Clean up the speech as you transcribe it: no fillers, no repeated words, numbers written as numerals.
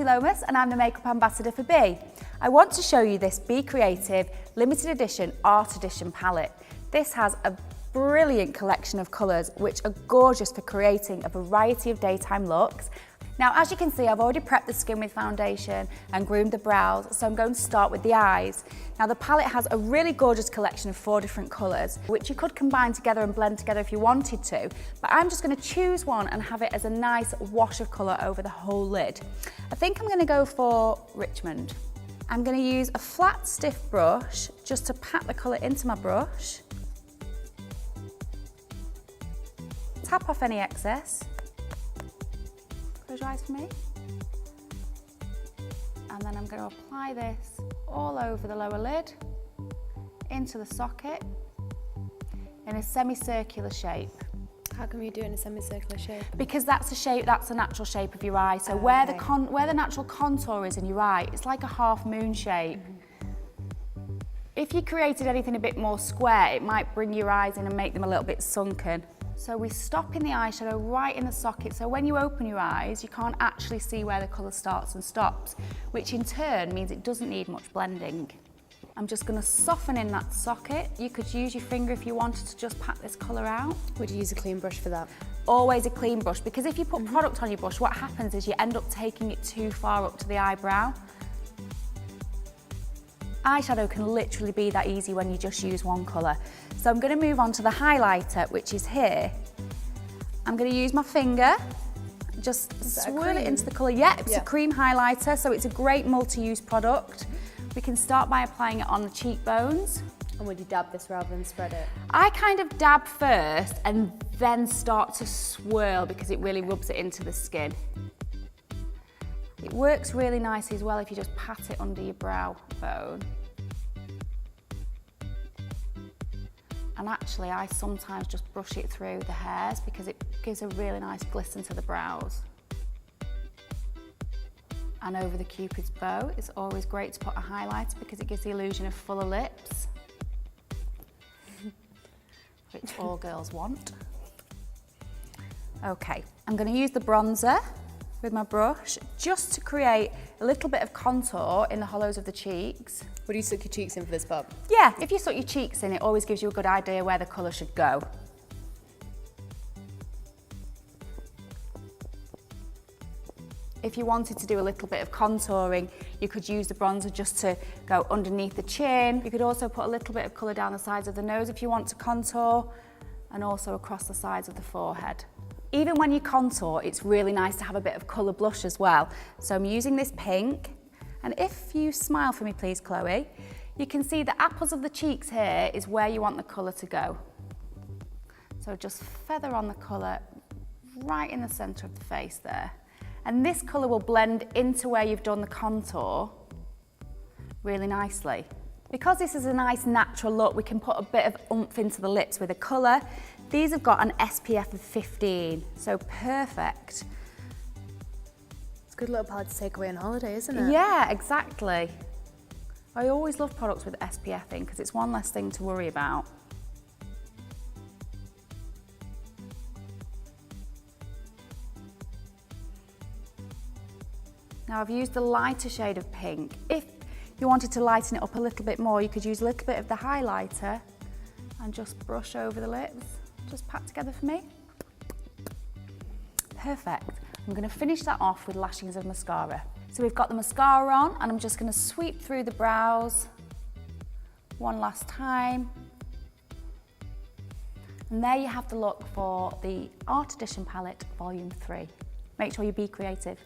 Cassie Lomas and I'm the makeup ambassador for Be. I want to show you this Be Creative limited edition art edition palette. This has a brilliant collection of colours which are gorgeous for creating a variety of daytime looks. Now, as you can see, I've already prepped the skin with foundation and groomed the brows, so I'm going to start with the eyes. Now, the palette has a really gorgeous collection of 4 different colours, which you could combine together and blend together if you wanted to, but I'm just going to choose one and have it as a nice wash of colour over the whole lid. I think I'm going to go for Richmond. I'm going to use a flat, stiff brush just to pat the colour into my brush. Tap off any excess. Close your eyes for me. And then I'm going to apply this all over the lower lid, into the socket, in a semicircular shape. How come you do it in a semicircular shape? Because that's a shape, that's the natural shape of your eye. So where the natural contour is in your eye, it's like a half moon shape. If you created anything a bit more square, it might bring your eyes in and make them a little bit sunken. So we stop in the eyeshadow right in the socket, so when you open your eyes, you can't actually see where the colour starts and stops, which in turn means it doesn't need much blending. I'm just going to soften in that socket. You could use your finger if you wanted to just pat this colour out. Would you use a clean brush for that? Always a clean brush, because if you put product on your brush, what happens is you end up taking it too far up to the eyebrow. Eyeshadow can literally be that easy when you just use one colour. So I'm going to move on to the highlighter, which is here. I'm going to use my finger, just swirl it into the colour. Yeah, it's a cream highlighter, so it's a great multi-use product. We can start by applying it on the cheekbones. And would you dab this rather than spread it? I kind of dab first and then start to swirl because it really rubs it into the skin. It works really nicely as well if you just pat it under your brow bone. And actually, I sometimes just brush it through the hairs because it gives a really nice glisten to the brows. And over the Cupid's bow, it's always great to put a highlighter because it gives the illusion of fuller lips, which all girls want. Okay, I'm going to use the bronzer with my brush just to create a little bit of contour in the hollows of the cheeks. Would you suck your cheeks in for this part? Yeah, if you suck your cheeks in, it always gives you a good idea where the colour should go. If you wanted to do a little bit of contouring, you could use the bronzer just to go underneath the chin. You could also put a little bit of colour down the sides of the nose if you want to contour, and also across the sides of the forehead. Even when you contour, it's really nice to have a bit of colour blush as well. So I'm using this pink, and if you smile for me please, Chloe, you can see the apples of the cheeks here is where you want the colour to go. So just feather on the colour right in the centre of the face there. And this colour will blend into where you've done the contour really nicely. Because this is a nice natural look, we can put a bit of oomph into the lips with a colour. These have got an SPF of 15, so perfect. It's a good little palette to take away on holiday, isn't it? Yeah, exactly. I always love products with SPF in because it's one less thing to worry about. Now I've used the lighter shade of pink. If you wanted to lighten it up a little bit more, you could use a little bit of the highlighter and just brush over the lips. Just pat together for me. Perfect. I'm going to finish that off with lashings of mascara. So we've got the mascara on, and I'm just going to sweep through the brows one last time. And there you have the look for the Art Edition palette Volume 3. Make sure you be creative.